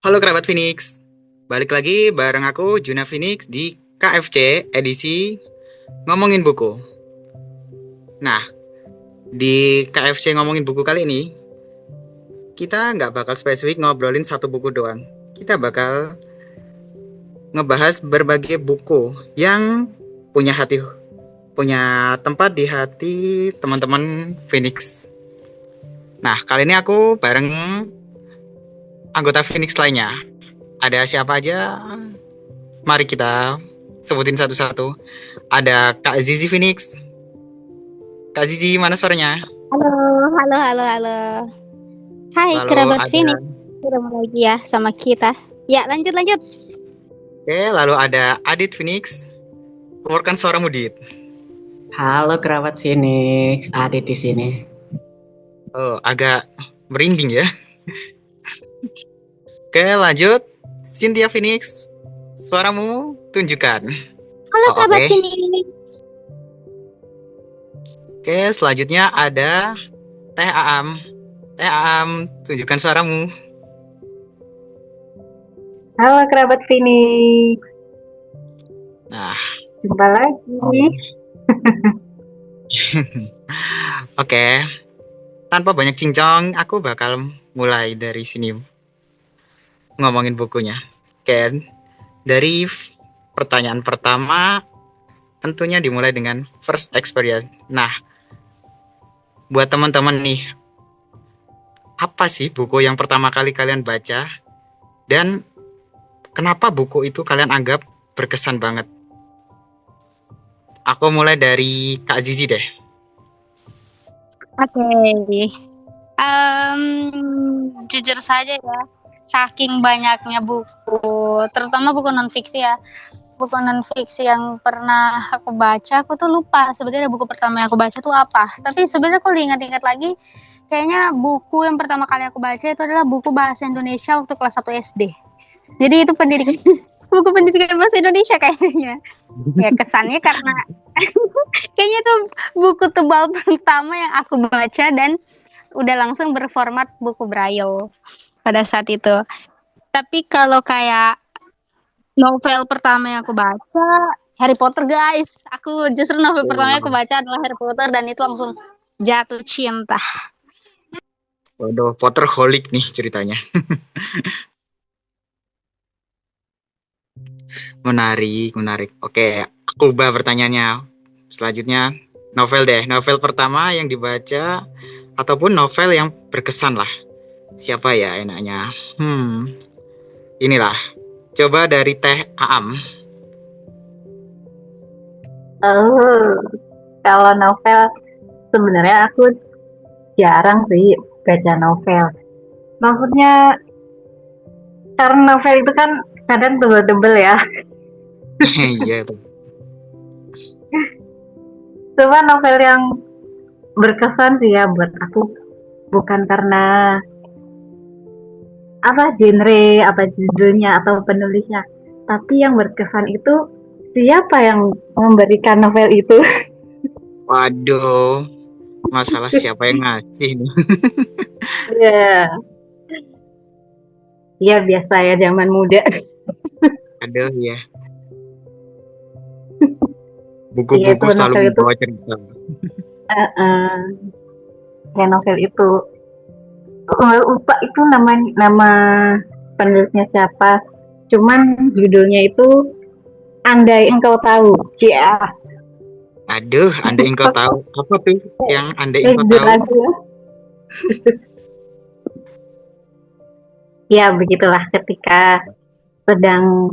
Halo kerabat Phoenix, balik lagi bareng aku Juna Phoenix di KFC edisi ngomongin buku. Nah, di KFC ngomongin buku kali ini kita nggak bakal spesifik ngobrolin satu buku doang. Kita bakal ngebahas berbagai buku yang punya hati, punya tempat di hati teman-teman Phoenix. Nah, kali ini aku bareng anggota Phoenix lainnya. Ada siapa aja? Mari kita sebutin satu-satu. Ada Kak Zizi Phoenix. Kak Zizi, mana suaranya? Halo, halo, halo, halo. Hai Lalu kerabat ada, Phoenix, ketemu lagi ya sama kita. Ya, lanjut. lalu ada Adit Phoenix. Keluarkan suaramu, Dit. Halo kerabat Phoenix, Adit di sini. Oh, agak merinding ya. Oke, lanjut. Cynthia Phoenix. Suaramu tunjukkan. Halo kerabat Oke. Phoenix. Oke, selanjutnya ada Teh Aam. Teh Aam, tunjukkan suaramu. Halo kerabat Phoenix, Nah, jumpa lagi. oke. Tanpa banyak cincong, aku bakal mulai dari sini ngomongin bukunya. Oke, dari pertanyaan pertama, tentunya dimulai dengan first experience. Nah, buat teman-teman nih, apa sih buku yang pertama kali kalian baca? Dan kenapa buku itu kalian anggap berkesan banget? Aku mulai dari Kak Zizi deh. Oke. Jujur saja ya, saking banyaknya buku, terutama buku non-fiksi ya. Buku non-fiksi yang pernah aku baca, aku tuh lupa sebenarnya buku pertama yang aku baca tuh apa. Tapi sebenarnya aku ingat-ingat lagi, kayaknya buku yang pertama kali aku baca itu adalah buku bahasa Indonesia waktu kelas 1 SD. Jadi itu pendidikan buku pendidikan bahasa Indonesia kayaknya. Ya kesannya karena kayaknya itu buku tebal pertama yang aku baca dan udah langsung berformat buku braille pada saat itu. Tapi kalau kayak novel pertama yang aku baca Harry Potter guys. Aku justru novel pertama yang aku baca adalah Harry Potter dan itu langsung jatuh cinta. Waduh, Potterholic nih ceritanya. Menarik. Oke, aku ubah pertanyaannya. Selanjutnya, novel deh. Novel pertama yang dibaca ataupun novel yang berkesan lah. Siapa ya enaknya? Inilah. Coba dari Teh Aam. Kalau novel sebenarnya aku jarang sih baca novel. Maksudnya karena novel itu kan kadang tebel-tebel ya. Iya tuh. Cuma novel yang berkesan sih ya buat aku bukan karena genre, apa judulnya atau penulisnya, tapi yang berkesan itu siapa yang memberikan novel itu. Waduh, masalah siapa yang ngasih nih? Ya, ya biasa ya zaman muda. Aduh ya. Iya, Buku-buku itu selalu novel itu, membawa cerita. ya novel itu lupa itu nama penulisnya siapa. Cuman judulnya itu Andai Engkau Tahu. Ya, Aduh, andai engkau tahu. Apa tuh yang andai engkau tahu? jelas ya. Ya begitulah ketika sedang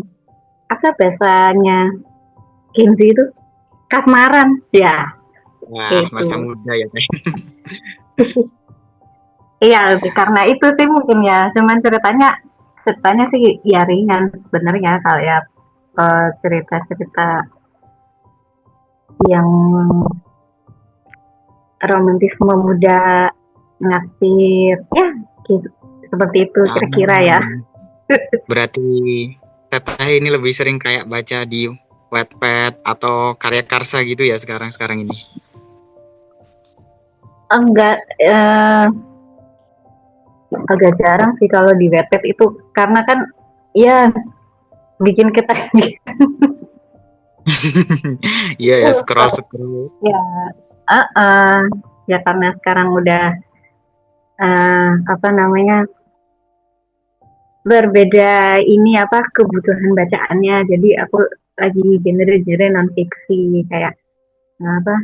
apa bahasanya Gen Z itu kasmaran ya. Wah, Itu. masa muda ya Teh. Iya, karena itu sih mungkin ya. Cuman ceritanya sih ya ringan sebenarnya kalau ya cerita-cerita yang romantisme muda naksir ya gitu. Seperti itu kira-kira ya. Berarti Teteh ini lebih sering kayak baca di Wattpad atau karya Karsa gitu ya sekarang ini. Enggak agak jarang sih kalau di Wattpad itu, karena kan ya bikin kita Iya ya, scroll scroll. ya ya karena sekarang udah apa namanya, berbeda ini apa kebutuhan bacaannya, jadi aku lagi genre non fiksi kayak apa,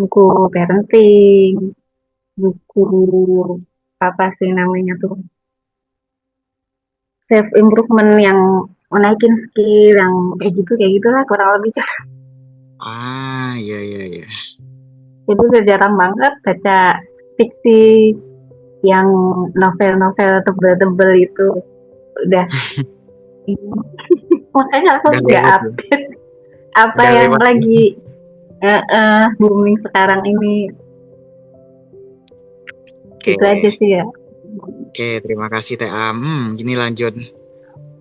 buku parenting, buku apa sih namanya tuh, self improvement yang menaikin skill yang kayak gitulah kurang lebih. Ah, iya iya iya. Jadi udah jarang banget baca fiksi yang novel-novel tebel-tebel itu, udah makanya aku Udah nggak lewat ya. update apa Udah yang lewat ya. lagi booming sekarang ini. Oke. Itu aja sih ya. Oke, terima kasih Tea. Gini lanjut.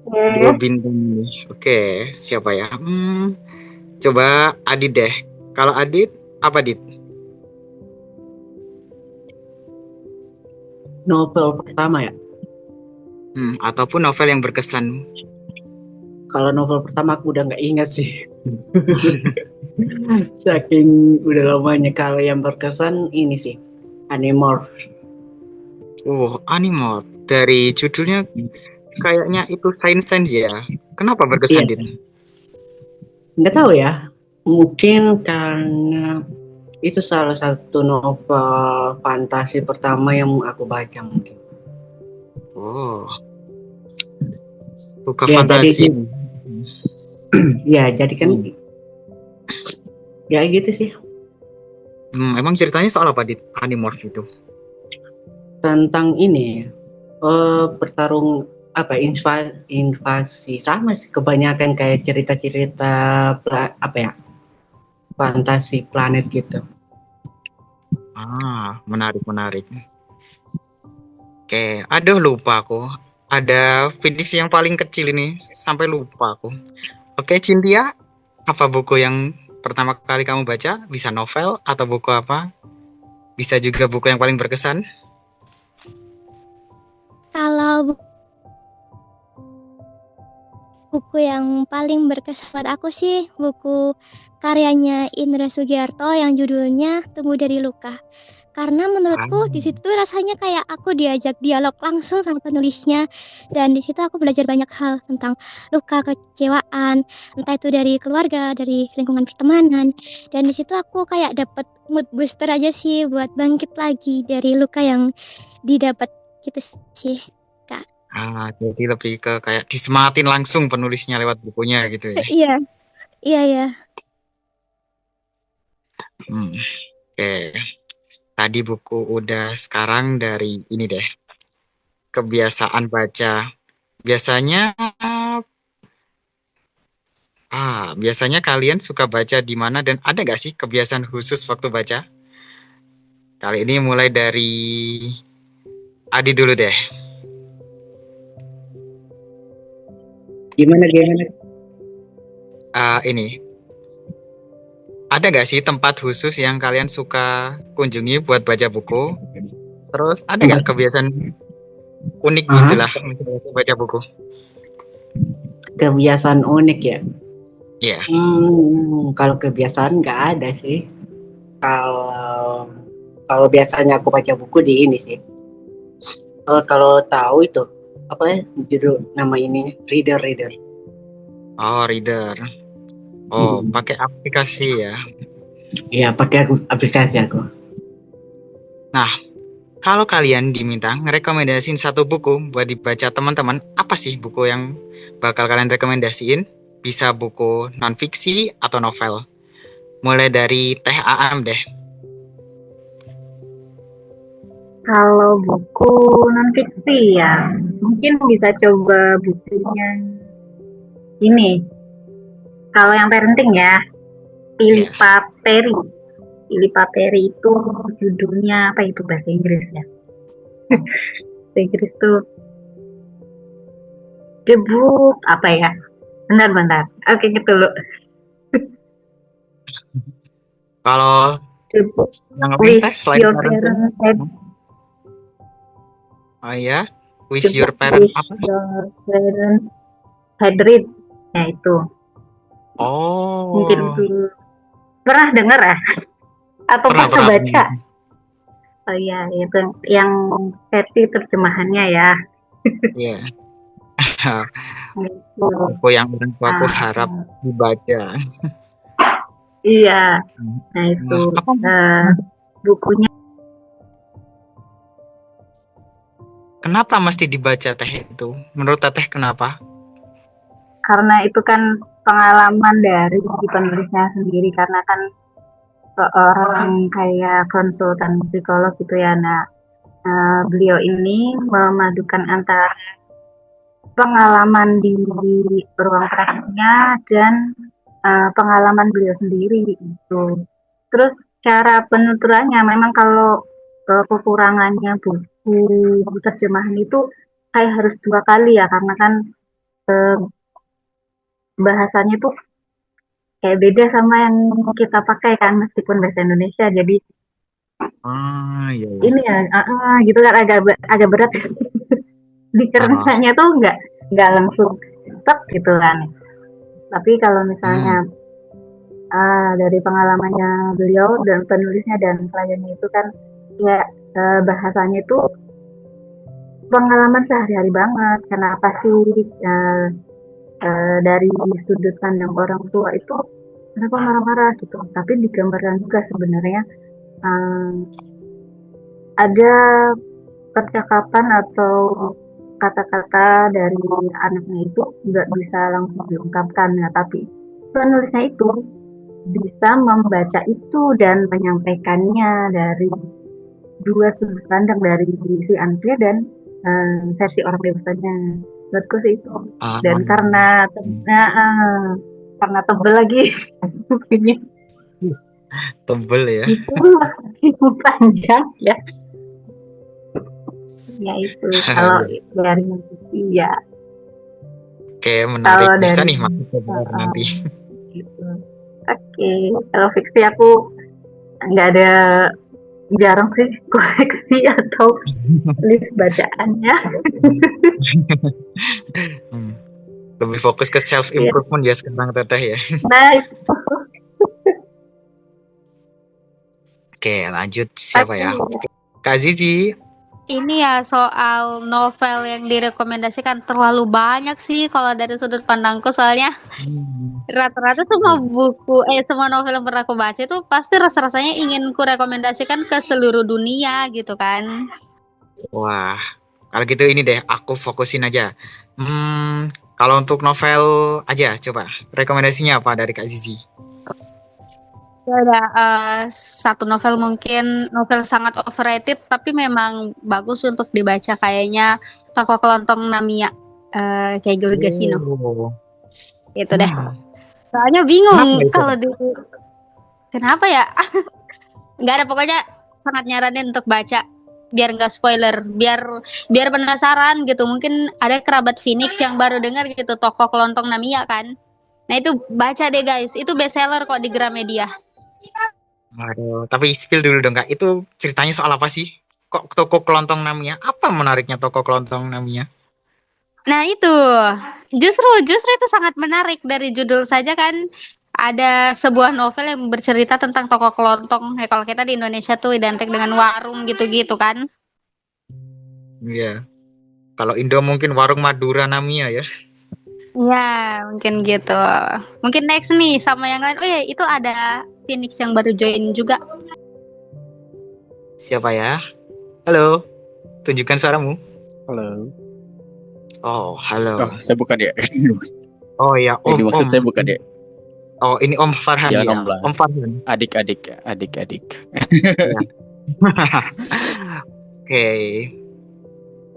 Bro Oke. Bintang nih. Oke, siapa ya? Coba Adit deh. Kalau Adit, apa Dit? Novel pertama ya. Ataupun novel yang berkesan. Kalau novel pertama aku udah nggak ingat sih. Saking udah lamanya. Kalau yang berkesan ini sih, Animorph. Animal. Dari judulnya kayaknya itu science ya. Kenapa Iya, berkesan Dit? nggak tahu ya. Mungkin karena itu salah satu novel fantasi pertama yang aku baca mungkin. Oh, buka Ya jadi fantasi. ya jadi kan Hmm. ya gitu sih, Emang ceritanya soal apa Dit? Animorph itu. tentang ini bertarung apa invasi sama sih, kebanyakan kayak cerita-cerita apa ya, fantasi planet gitu. Menarik menarik. Oke, aduh lupa aku. Ada Phoenix yang paling kecil ini sampai lupa aku. Oke, Cynthia, apa buku yang pertama kali kamu baca? Bisa novel atau buku apa? Bisa juga buku yang paling berkesan? Kalau buku yang paling berkesan buat aku sih buku karyanya Indra Sugiarto yang judulnya Tumbuh dari Luka. Karena Ah, menurutku di situ tuh rasanya kayak aku diajak dialog langsung sama penulisnya, dan di situ aku belajar banyak hal tentang luka kecewaan, entah itu dari keluarga, dari lingkungan pertemanan, dan di situ aku kayak dapet mood booster aja sih buat bangkit lagi dari luka yang didapat gitu sih, Kak. jadi lebih ke kayak disemangatin langsung penulisnya lewat bukunya gitu ya. Iya, iya ya. Hmm, Oke, tadi buku udah, sekarang dari ini deh, kebiasaan baca. Biasanya, biasanya kalian suka baca di mana dan ada nggak sih kebiasaan khusus waktu baca? Kali ini mulai dari Adi dulu deh. Gimana gimana? Ini ada nggak sih tempat khusus yang kalian suka kunjungi buat baca buku? Terus ada nggak kebiasaan unik Aha, gitulah baca buku? kebiasaan unik ya. Iya. Kalau kebiasaan nggak ada sih. Kalau kalau biasanya aku baca buku di ini sih. Kalau tahu itu apa ya judul nama ini, reader reader. Oh, reader. Oh, pakai aplikasi ya. Iya, pakai aplikasi aku. Nah, kalau kalian diminta ngerekomendasiin satu buku buat dibaca teman-teman, apa sih buku yang bakal kalian rekomendasiin? Bisa buku non fiksi atau novel. Mulai dari Teh Aam deh. Kalau buku non fiksi ya, mungkin bisa coba bukunya ini. Kalau yang parenting ya, Iya. Philippa Perry. Philippa Perry itu judulnya apa itu bahasa Inggris ya? Bahasa Inggris tuh The Book apa ya? Bentar. Oke, gitu loh. Kalau The Book yang lain with Teh selain Your parenting, Parents. Oh ya, Wish Your Parent Wish apa? Your Parents Had Read. Ya itu. Mungkin Oh, pernah dengar ya? Atau pernah pernah pernah. baca? Oh iya, itu yang versi terjemahannya ya. Iya, Gitu. buku yang orang tua aku harap dibaca. Iya, nah itu Nah, apa? bukunya Kenapa mesti dibaca teh itu? Menurut teteh kenapa? karena itu kan pengalaman dari penulisnya sendiri karena kan seorang kayak konsultan psikolog gitu ya. Nah, beliau ini memadukan antara pengalaman di ruang praktiknya dan pengalaman beliau sendiri itu. Terus cara penuturannya memang kalau kekurangannya buku terjemahan itu kayak harus 2 kali ya karena kan eh, bahasanya tuh kayak beda sama yang kita pakai kan meskipun bahasa Indonesia. Jadi Ah, iya, iya. ini ya gitu kan agak berat Ah, dicernanya tuh nggak langsung tek gitu kan. Tapi kalau misalnya hmm. dari pengalamannya beliau dan penulisnya dan kliennya itu kan ya bahasanya itu pengalaman sehari-hari banget. Kenapa sih dari sudut pandang orang tua itu kenapa marah-marah gitu? Tapi digambarkan juga sebenarnya eh, ada percakapan atau kata-kata dari anaknya itu nggak bisa langsung diungkapkan ya, tapi penulisnya itu bisa membaca itu dan menyampaikannya dari 2 sudut pandang dari si Andrea dan versi orang dewasanya. Menurutku sih itu. Ah, Dan karena tebel lagi bukunya tebel ya. itu panjang ya. Ya itu kalau dari musisi ya Oke, menarik. kalau Bisa dari nih masuk ke BR nanti. gitu. Oke, kalau fiksi aku nggak ada jarang sih koleksi atau list bacaannya. Hmm. Lebih fokus ke self Ya. improvement ya sekarang teteh ya. Nah, Oke, lanjut siapa ya? oke. Kak Zizi. Ini ya soal novel yang direkomendasikan terlalu banyak sih kalau dari sudut pandangku, soalnya Hmm. rata-rata semua novel yang pernah aku baca itu pasti rasa-rasanya ingin ku rekomendasikan ke seluruh dunia gitu kan. Wah, kalau gitu ini deh, aku fokusin aja. Hmm, kalau untuk novel aja, coba rekomendasinya apa dari Kak Zizi? Ya ada satu novel, mungkin novel sangat overrated tapi memang bagus untuk dibaca, kayaknya Toko Kelontong Namiya, kayak Gasino Oh, gitu deh. hmm. Soalnya Kenapa bingung itu? kalau kenapa ya, nggak ada, pokoknya sangat nyaranin untuk baca biar nggak spoiler, biar penasaran gitu. Mungkin ada kerabat Phoenix yang baru dengar gitu Toko Kelontong Namiya kan. Nah itu baca deh guys, itu bestseller kok di Gramedia. Aduh, tapi spill dulu dong Kak, itu ceritanya soal apa sih? Kok toko kelontong namanya? Apa menariknya toko kelontong namanya? Nah itu justru itu sangat menarik, dari judul saja kan ada sebuah novel yang bercerita tentang toko kelontong. Kalau kita di Indonesia tuh identik dengan warung gitu-gitu kan. Iya, kalau Indo mungkin warung Madura Namia ya. Ya mungkin gitu. Mungkin next nih sama yang lain. Oh ya, itu ada Phoenix yang baru join juga. Siapa ya? Halo, tunjukkan suaramu. Halo. Oh, halo. Oh, saya bukan ya. Oh ya, Yang Om, dimaksud Om. saya bukan ya. Oh, ini Om Farhan Jangan ya. Om lah. Om Farhan. Adik-adik. Ya. Oke.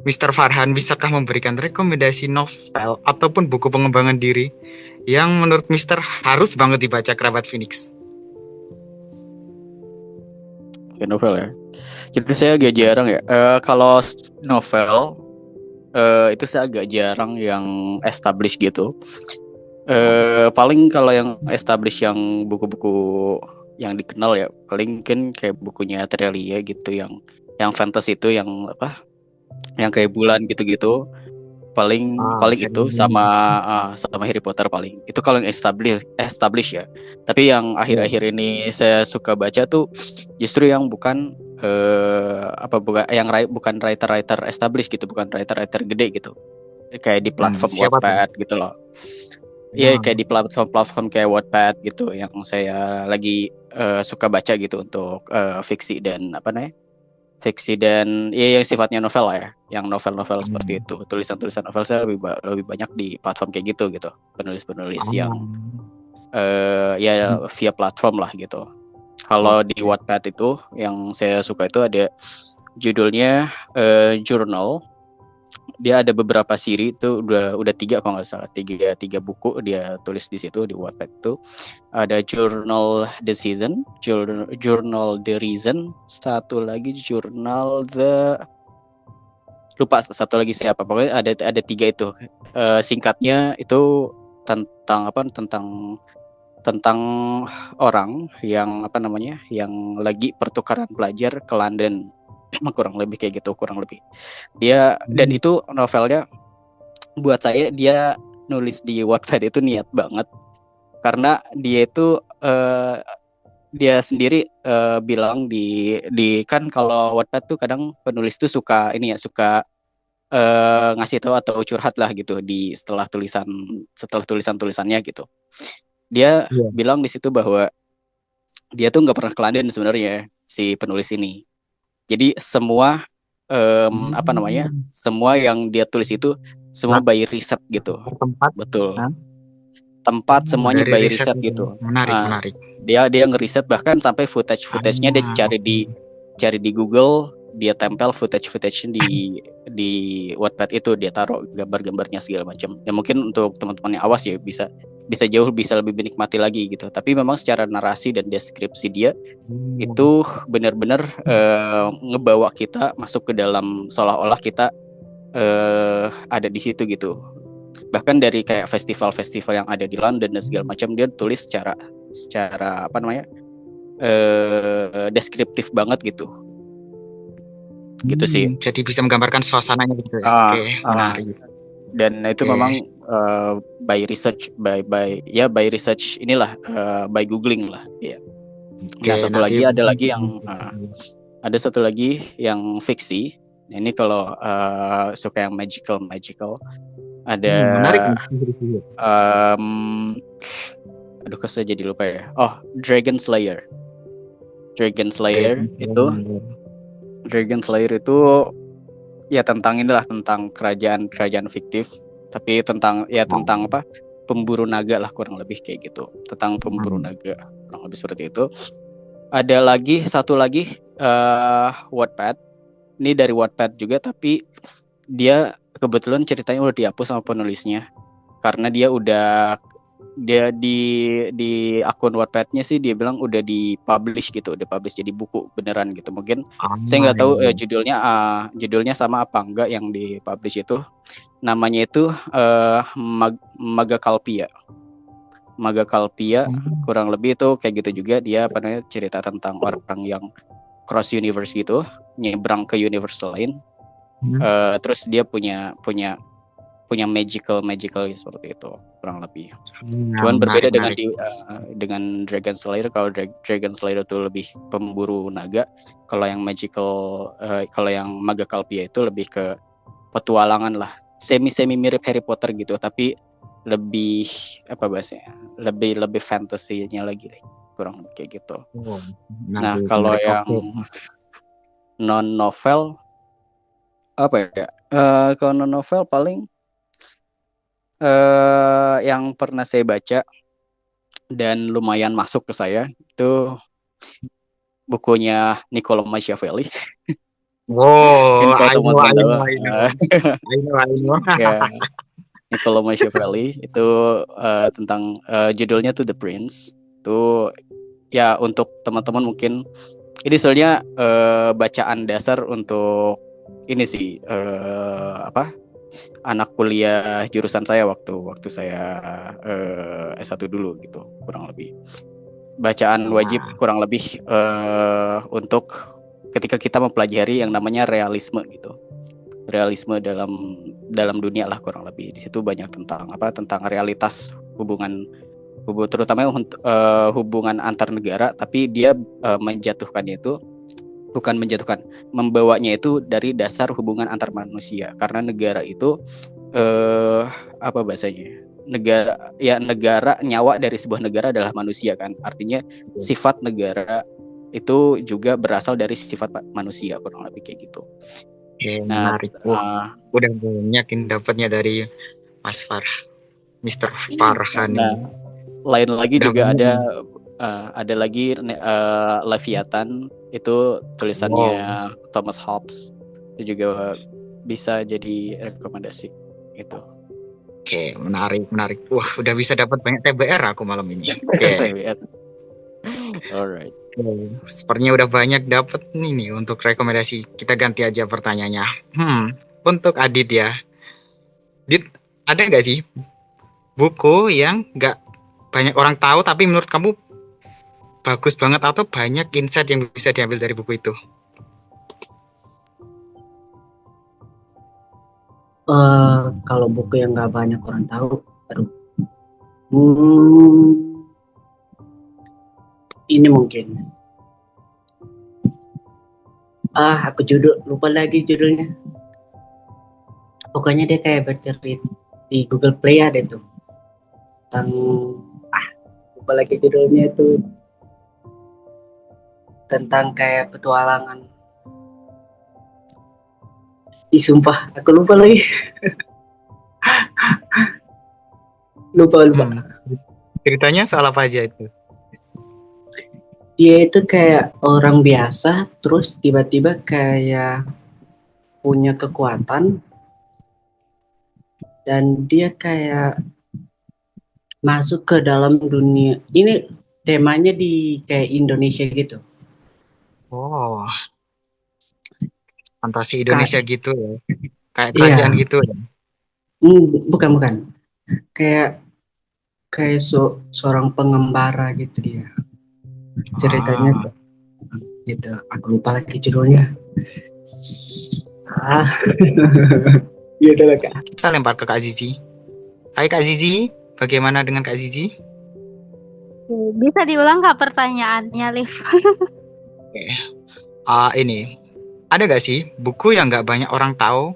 Mr. Farhan, bisakah memberikan rekomendasi novel ataupun buku pengembangan diri yang menurut Mister harus banget dibaca kerabat Phoenix? Kayak novel ya. Jadi saya agak jarang ya. Kalau novel itu saya agak jarang yang established gitu. Paling kalau yang established yang buku-buku yang dikenal ya, paling kan kayak bukunya Atrelia gitu yang fantasy itu yang apa? yang kayak bulan gitu-gitu. Paling paling itu sama Harry Potter paling. Itu kalau yang establish ya. Tapi yang akhir-akhir ini saya suka baca tuh justru yang bukan bukan writer establish gitu, bukan writer gede gitu. Kayak di platform siapa tuh? Wattpad gitu loh. Iya, kayak di platform kayak Wattpad gitu yang saya lagi suka baca gitu untuk fiksi dan fiksi dan ya yang sifatnya novel lah ya, yang novel-novel seperti itu. Tulisan-tulisan novel saya lebih banyak di platform kayak gitu. Penulis-penulis yang ya via platform lah gitu. Kalau di Wattpad itu yang saya suka itu ada judulnya Journal. Dia ada beberapa siri itu udah 3 kalau nggak salah, tiga buku dia tulis di situ di Wattpad itu. Ada Journal the Season, Journal the Reason, satu lagi Journal the lupa satu lagi siapa, pokoknya ada 3 itu. Singkatnya itu tentang tentang orang yang yang lagi pertukaran pelajar ke London. kurang lebih kayak gitu, dia. Dan itu novelnya buat saya, dia nulis di Wattpad itu niat banget karena dia itu dia sendiri bilang di kan kalau Wattpad tuh kadang penulis tuh suka ngasih tahu atau curhat lah gitu di setelah tulisannya gitu. Dia bilang di situ bahwa dia tuh nggak pernah ke London sebenarnya, si penulis ini. Jadi semua semua yang dia tulis itu semua by riset gitu. Betul. Tempat semuanya by riset gitu. Menarik. Dia ngeriset bahkan sampai footage-nya dia cari di Google, dia tempel footage-nya di Wattpad itu, dia taruh gambar-gambarnya segala macam. Ya mungkin untuk teman-teman yang awas ya bisa lebih menikmati lagi gitu. Tapi memang secara narasi dan deskripsi dia itu benar-benar ngebawa kita masuk ke dalam, seolah-olah kita ada di situ gitu. Bahkan dari kayak festival-festival yang ada di London dan segala macam, dia tulis secara deskriptif banget gitu. Gitu sih. Jadi bisa menggambarkan suasananya gitu ya. Oke, menarik. Dan itu memang by research inilah, by googling lah ya. Nah, ada satu lagi yang fiksi. Ini kalau suka yang magical ada kok saya jadi lupa ya. Dragon Slayer itu ya tentang kerajaan fiktif, tapi tentang pemburu naga lah, kurang lebih kayak gitu. Tentang pemburu naga, kurang lebih seperti itu. Ada lagi satu lagi Wattpad. Ini dari Wattpad juga, tapi dia kebetulan ceritanya udah dihapus sama penulisnya karena dia di akun Wattpad-nya sih dia bilang udah dipublish jadi buku beneran gitu. Mungkin saya nggak tahu judulnya sama apa enggak yang dipublish itu. Namanya itu Magakalpia, kurang lebih itu kayak gitu juga. Dia cerita tentang orang yang cross universe gitu, nyebrang ke universe lain. Terus dia punya magical seperti itu kurang lebih. Cuman berbeda dengan Dragon Slayer. Kalau Dragon Slayer itu lebih pemburu naga, kalau yang Magakalpia itu lebih ke petualangan lah, semi mirip Harry Potter gitu, tapi lebih lebih fantasinya lagi kurang lebih kayak gitu. Nah, kalau yang non novel kalau non novel paling yang pernah saya baca dan lumayan masuk ke saya itu bukunya Niccolo Machiavelli. Wow, I know. Niccolo Machiavelli itu tentang judulnya tuh The Prince. Itu ya untuk teman-teman mungkin ini soalnya bacaan dasar untuk ini sih anak kuliah jurusan saya waktu saya S1 dulu gitu, kurang lebih bacaan wajib kurang lebih untuk ketika kita mempelajari yang namanya realisme gitu. realisme dalam dunia lah kurang lebih. Di situ banyak tentang realitas terutama hubungan antar negara, tapi dia membawanya itu dari dasar hubungan antar manusia, karena negara itu apa bahasanya, negara nyawa dari sebuah negara adalah manusia kan, artinya sifat negara itu juga berasal dari sifat manusia, kurang lebih kayak gitu. Nah, Menarik. Wah, udah banyak yang dapatnya dari Mas Farah, Mr. Farhan. nah, lain lagi Udah juga banyak. ada lagi Leviathan, itu tulisannya Thomas Hobbes, itu juga bisa jadi rekomendasi gitu. Oke, menarik. Wah, udah bisa dapat banyak TBR aku malam ini. Oke. Alright. Sepertinya udah banyak dapat nih untuk rekomendasi. Kita ganti aja pertanyaannya. Untuk Adit ya. Dit, ada nggak sih buku yang nggak banyak orang tahu tapi menurut kamu bagus banget atau banyak insight yang bisa diambil dari buku itu? Kalau buku yang nggak banyak orang tahu, ini mungkin. Aku lupa lagi judulnya. Pokoknya dia kayak bercerita di Google Play ada tuh tentang lupa lagi judulnya itu, tentang kayak petualangan. Sumpah aku lupa lagi. lupa. Ceritanya soal apa aja itu? Dia itu kayak orang biasa terus tiba-tiba kayak punya kekuatan, dan dia kayak masuk ke dalam dunia. Ini temanya di kayak Indonesia gitu. Oh, fantasi Indonesia gitu ya, kayak Iya. kerajaan gitu ya? Bukan. Kayak seorang pengembara gitu dia. Ceritanya gitu. Aku lupa lagi judulnya. Gitu lah Kak. Kita lempar ke Kak Zizi. Hai Kak Zizi, bagaimana dengan Kak Zizi? Bisa diulang Kak pertanyaannya, Liv? Ini ada gak sih buku yang gak banyak orang tahu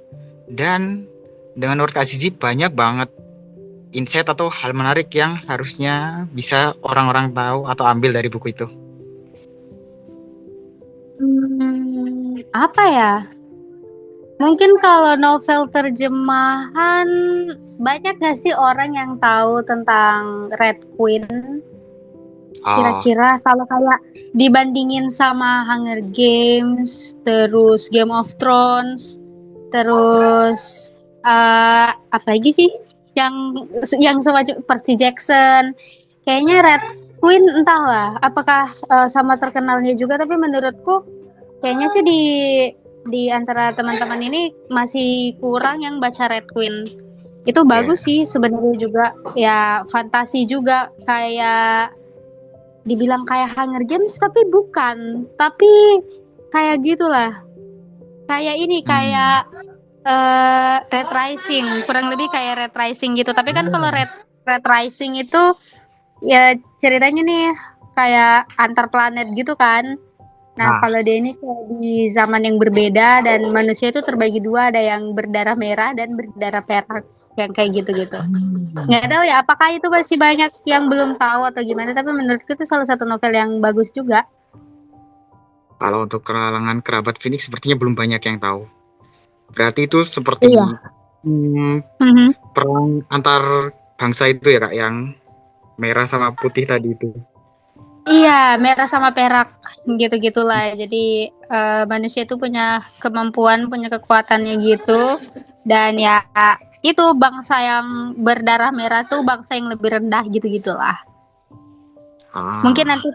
dan dengan menurut Kak Zizi banyak banget insight atau hal menarik yang harusnya bisa orang-orang tahu atau ambil dari buku itu? Apa ya? Mungkin kalau novel terjemahan, banyak gak sih orang yang tahu tentang Red Queen? Kira-kira kalau kayak dibandingin sama Hunger Games, terus Game of Thrones, terus apa lagi sih yang semacam Percy Jackson, kayaknya Red Queen entahlah apakah sama terkenalnya juga, tapi menurutku kayaknya sih di antara teman-teman ini masih kurang yang baca Red Queen. Itu bagus sih sebenarnya juga, ya fantasi juga, kayak dibilang kayak Hunger Games tapi bukan, tapi kayak gitulah, kayak ini kayak Red Rising, kurang lebih kayak Red Rising gitu. Tapi kan kalau Red Rising itu ya ceritanya nih kayak antar planet gitu kan. Nah, kalau dia ini kayak di zaman yang berbeda dan manusia itu terbagi dua, ada yang berdarah merah dan berdarah perak, yang kayak gitu-gitu. Nggak tahu ya apakah itu masih banyak yang belum tahu atau gimana, tapi menurutku itu salah satu novel yang bagus juga. Kalau untuk kalangan kerabat Phoenix sepertinya belum banyak yang tahu. Berarti itu seperti perang antar bangsa itu ya Kak, yang merah sama putih tadi itu. Iya, merah sama perak gitu-gitulah. Jadi manusia itu punya kemampuan, punya kekuatannya gitu. Dan ya itu bangsa yang berdarah merah tuh bangsa yang lebih rendah gitu-gitulah. Mungkin nanti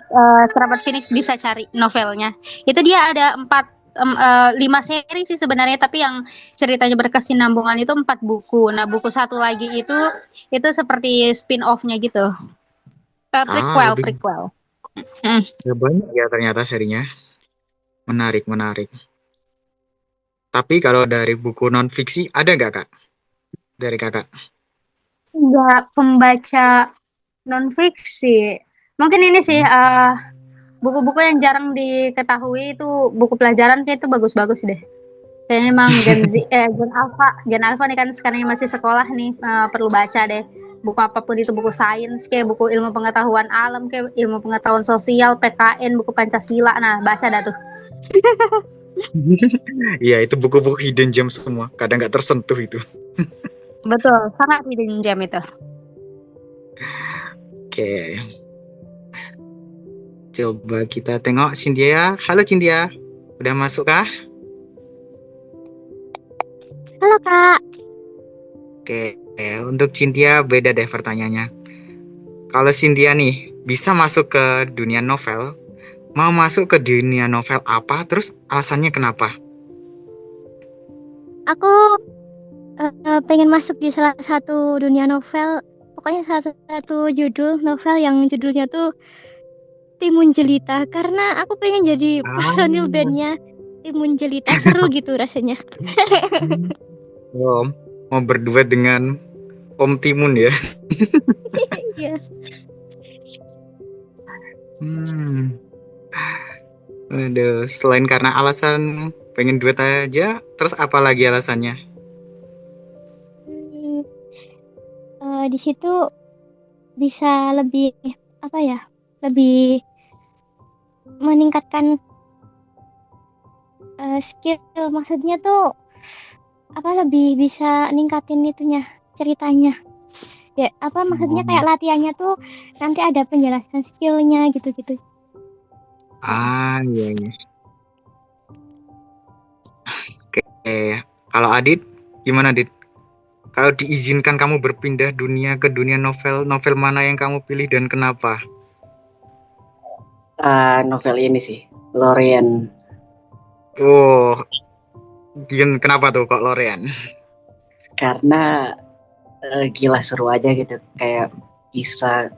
kerabat Phoenix bisa cari novelnya. Itu dia ada 5 seri sih sebenarnya, tapi yang ceritanya berkesinambungan itu 4 buku. Nah, buku satu lagi itu seperti spin-off-nya gitu. Prequel. Ya banyak ya ternyata serinya. Menarik. Tapi kalau dari buku non fiksi ada nggak Kak? Dari Kakak? Nggak pembaca non fiksi. Mungkin ini sih buku-buku yang jarang diketahui itu buku pelajaran kayak itu bagus-bagus deh. Kayaknya emang Gen Alpha nih kan sekarang yang masih sekolah nih perlu baca deh. Buku apapun itu, buku sains kayak buku ilmu pengetahuan alam kayak ilmu pengetahuan sosial, PKN, buku Pancasila. Nah, baca dah tuh. Iya, itu buku-buku hidden gem semua. Kadang nggak tersentuh itu. Betul, sangat hidden gem itu. Oke, coba kita tengok Cynthia. Halo Cynthia, udah masuk kah? Halo Kak, Oke, untuk Cynthia beda deh pertanyaannya. Kalau Cynthia nih bisa masuk ke dunia novel, mau masuk ke dunia novel apa? Terus alasannya kenapa? aku pengen masuk di salah satu dunia novel. Pokoknya salah satu judul novel yang judulnya tuh Timun Jelita. Karena aku pengen jadi personil Ah, bandnya Timun Jelita. Seru gitu rasanya. oh, mau berduet dengan Om Timun ya? Iya. Hmm, aduh, selain karena alasan pengen duet aja, terus apa lagi alasannya? Hmm, di situ bisa lebih apa ya? Lebih meningkatkan skill, maksudnya tuh apa, lebih bisa ningkatin itunya, ceritanya. Ya, apa maksudnya, Oh, kayak latihannya tuh nanti ada penjelasan skillnya gitu-gitu. iya, iya. Oke, kalau Adit, gimana Adit? Kalau diizinkan kamu berpindah dunia ke dunia novel, novel mana yang kamu pilih dan kenapa? Novel ini sih, Lorien. Oh, kenapa tuh kok Lorean? Karena gila seru aja gitu. Kayak bisa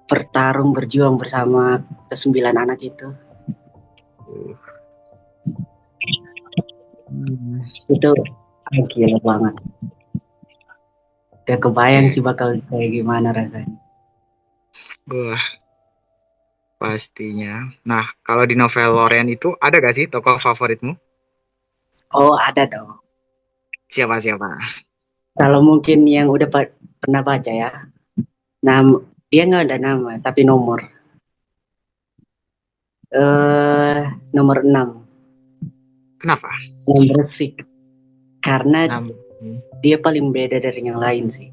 bertarung, berjuang bersama kesembilan anak itu. Hmm, Itu gila banget. Gak kebayang Oke, sih bakal kayak gimana rasanya. wah pastinya. Nah, kalau di novel Lorean itu ada gak sih tokoh favoritmu? Oh, ada dong. Siapa-siapa? Kalau mungkin yang udah pernah baca ya, dia nggak ada nama, tapi nomor. eh Nomor 6, Kenapa? nomor Sik. Karena Nama. dia paling beda dari yang lain sih.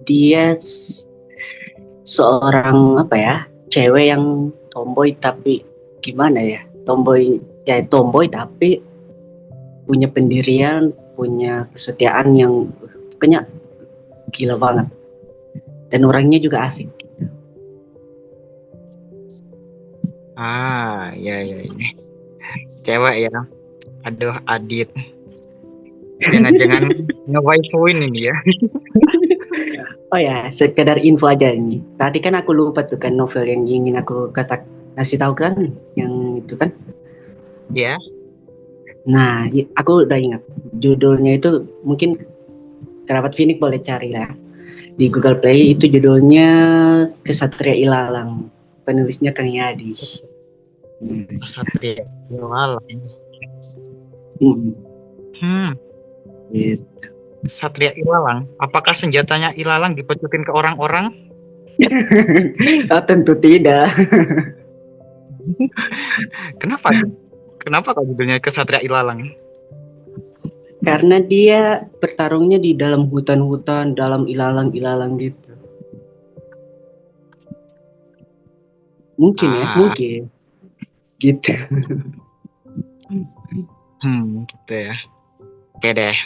Dia seorang apa ya, cewek yang tomboy tapi gimana ya, tomboy tapi punya pendirian, punya kesetiaan yang pokoknya gila banget. Dan orangnya juga asik. Iya, iya, iya. Cewek ya. Aduh, Adit. Jangan-jangan ngewaifuin ini ya. Oh ya, sekedar info aja nih. Tadi kan aku lupa tuh kan novel yang ingin aku kasih tahu kan, yang itu kan. Ya. Nah, aku udah ingat. Judulnya itu mungkin kerabat Finik boleh cari lah. Di Google Play itu judulnya Kesatria Ilalang. Penulisnya Kang Yadi. Satria Ilalang. Hmm, Hmm, gitu. Satria Ilalang. Apakah senjatanya Ilalang dipecutin ke orang-orang? Oh, tentu tidak. Kenapa? Kenapa kok judulnya Kesatria Ilalang? Karena dia bertarungnya di dalam hutan-hutan, dalam ilalang-ilalang gitu. Mungkin ya, Ah, mungkin. Gitu. gitu ya. Oke deh.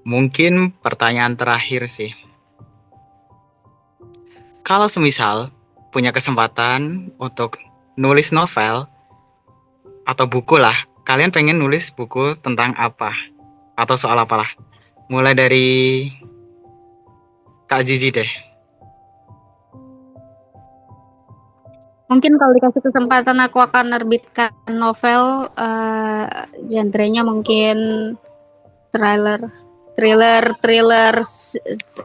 Mungkin pertanyaan terakhir sih. Kalau semisal punya kesempatan untuk nulis novel atau buku lah, kalian pengen nulis buku tentang apa? Atau soal apalah? Mulai dari Kak Zizi deh. Mungkin kalau dikasih kesempatan aku akan nerbitkan novel, genrenya mungkin thriller,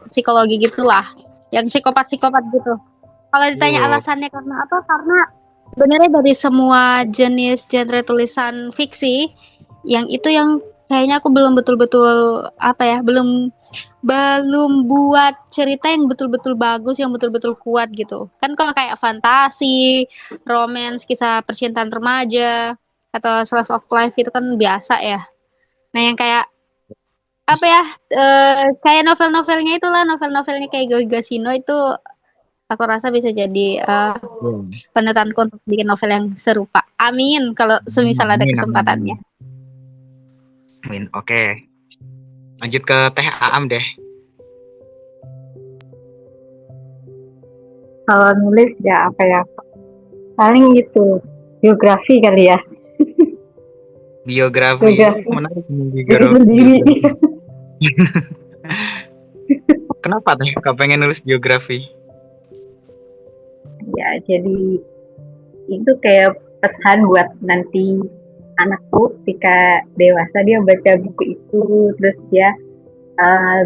psikologi gitulah, yang psikopat gitu. Kalau ditanya Oh, alasannya karena apa? Karena sebenarnya dari semua jenis genre tulisan fiksi, yang itu yang kayaknya aku belum betul-betul belum buat cerita yang betul-betul bagus, yang betul-betul kuat gitu. Kan kalau kayak fantasi, romance, kisah percintaan remaja, atau slice of life itu kan biasa ya. Nah, yang kayak kayak novel-novelnya itulah, novel-novelnya kayak Goi Gasino itu aku rasa bisa jadi iya. penetanku untuk bikin novel yang serupa. Amin kalau semisal ada Amin, amin, kesempatannya. amin. Amin. Oke, lanjut ke Teh Aam deh. Kalau nulis ya apa ya? Paling gitu biografi kali ya. Biografi. Biografi Menarik nih, diri sendiri. biografi. Kenapa Teh kau pengen nulis biografi? Ya, jadi itu kayak pesan buat nanti anakku ketika dewasa dia baca buku itu, terus dia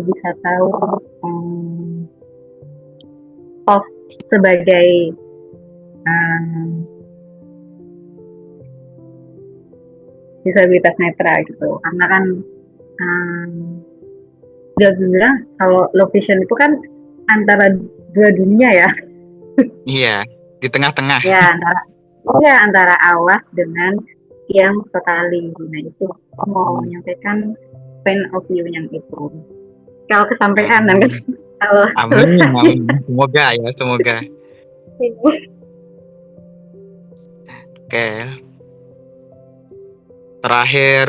bisa tahu of sebagai um, disabilitas netra gitu, karena kan um, dia bilang kalau low vision itu kan antara dua dunia ya. Iya, di tengah-tengah. Antara awas dengan yang totali. Nah itu aku mau menyampaikan point of view yang itu. Kalau kesampaian kan kalau Amin, amin. Semoga ya, semoga. Oke. Terakhir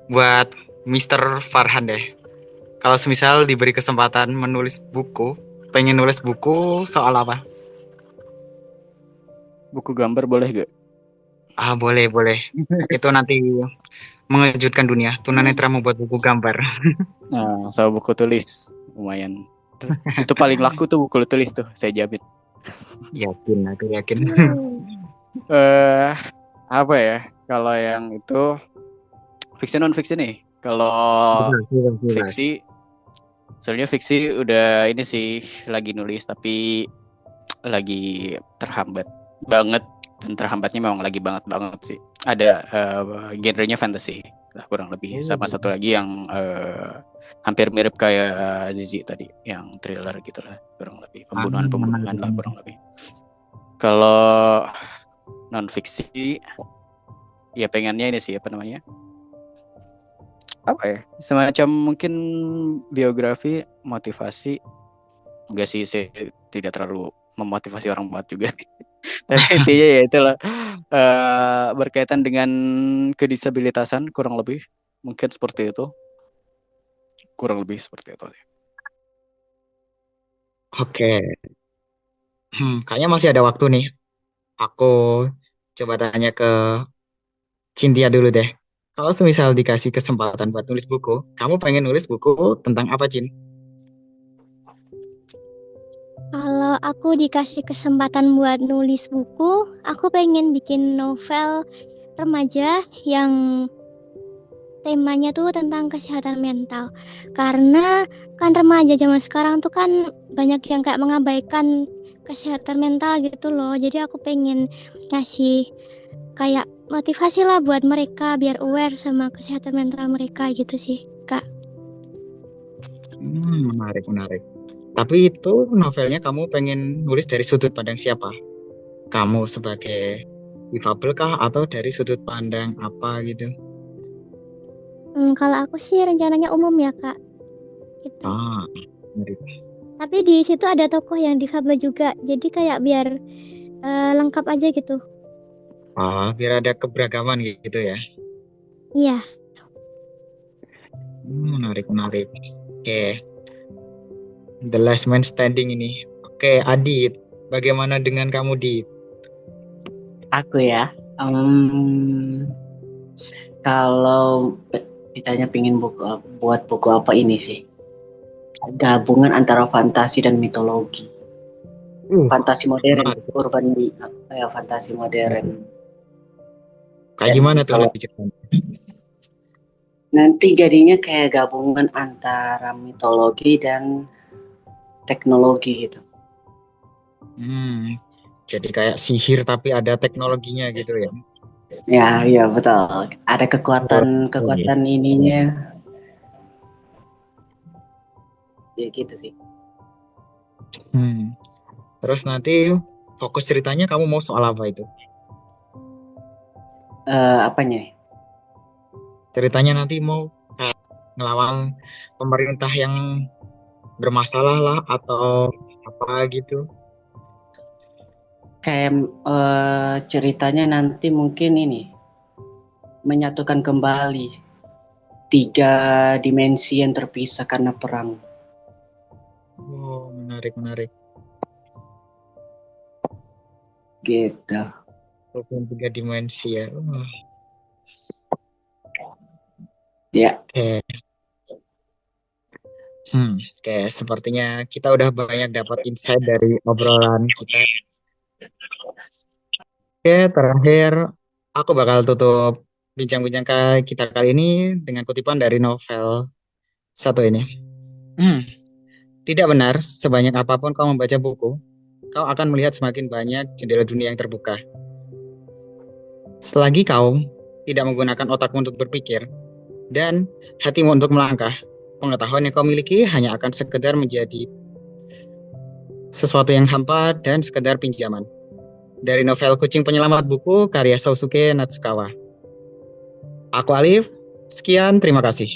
buat Mr. Farhan deh. Kalau semisal diberi kesempatan menulis buku, pengen nulis buku soal apa? Buku gambar boleh gak? Ah, boleh, boleh. Itu nanti mengejutkan dunia. Tunanetra membuat buku gambar. Nah, sama buku tulis lumayan. Itu paling laku tuh buku tulis tuh, saya jamin. Yakin, aku yakin. Apa ya? Kalau yang itu fiksi non fiksi nih. Kalau fiksi, soalnya fiksi udah ini sih lagi nulis tapi lagi terhambat banget, dan terhambatnya memang lagi banget sih. Ada genrenya fantasy lah kurang lebih, sama satu lagi yang hampir mirip kayak Zizi tadi, yang thriller gitu lah kurang lebih, pembunuhan lah kurang lebih. Kalau non fiksi ya pengennya ini sih apa ya, semacam mungkin biografi, motivasi. Enggak sih, saya tidak terlalu memotivasi orang banget juga sih. Tapi intinya ya itulah, berkaitan dengan kedisabilitasan kurang lebih, mungkin seperti itu, kurang lebih seperti itu. Oke. Kayaknya masih ada waktu nih. Aku coba tanya ke Cynthia dulu deh. Kalau semisal dikasih kesempatan buat nulis buku, kamu pengen nulis buku tentang apa, Cin? Kalau aku dikasih kesempatan buat nulis buku, aku pengen bikin novel remaja yang temanya tuh tentang kesehatan mental. Karena kan remaja zaman sekarang tuh kan banyak yang kayak mengabaikan kesehatan mental gitu loh. Jadi aku pengen ngasih kayak motivasi lah buat mereka biar aware sama kesehatan mental mereka gitu sih, Kak. Menarik, menarik. Tapi itu novelnya kamu pengen nulis dari sudut pandang siapa? Kamu sebagai difabel kah atau dari sudut pandang apa gitu? Kalau aku sih rencananya umum ya, Kak. Gitu. Ah, menarik. Tapi di situ ada tokoh yang difabel juga. Jadi kayak biar lengkap aja gitu. Biar ada keberagaman gitu ya. Iya. Menarik, menarik. Oke, The Last Man Standing ini. Oke, Adit, bagaimana dengan kamu, Dit? Aku ya, kalau ditanya pingin buat buku apa ini sih? Gabungan antara fantasi dan mitologi. Fantasi modern, menarik. fantasi modern. Kayak Dan gimana tuh kalau nanti ceritanya? nanti jadinya kayak gabungan antara mitologi dan teknologi gitu. Jadi kayak sihir tapi ada teknologinya gitu ya. Ya, iya betul. Ada Oh, kekuatan ininya. Ya gitu sih. Hmm. Terus nanti fokus ceritanya kamu mau soal apa itu? Apanya? Ceritanya nanti mau kayak ngelawan pemerintah yang bermasalah lah atau apa gitu? Kayak ceritanya nanti mungkin ini menyatukan kembali tiga dimensi yang terpisah karena perang. Oh, menarik, menarik. Gitu. 23 dimensi ya. Ya, Oke. Oke, sepertinya kita udah banyak dapat insight dari obrolan kita. Oke, terakhir aku bakal tutup bincang-bincang kita kali ini dengan kutipan dari novel satu ini. Hmm, Tidak benar, sebanyak apapun kau membaca buku, kau akan melihat semakin banyak jendela dunia yang terbuka. Selagi kau tidak menggunakan otakmu untuk berpikir dan hatimu untuk melangkah, pengetahuan yang kau miliki hanya akan sekedar menjadi sesuatu yang hampa dan sekedar pinjaman. Dari novel Kucing Penyelamat Buku karya Sousuke Natsukawa. Aku Alif, sekian, terima kasih.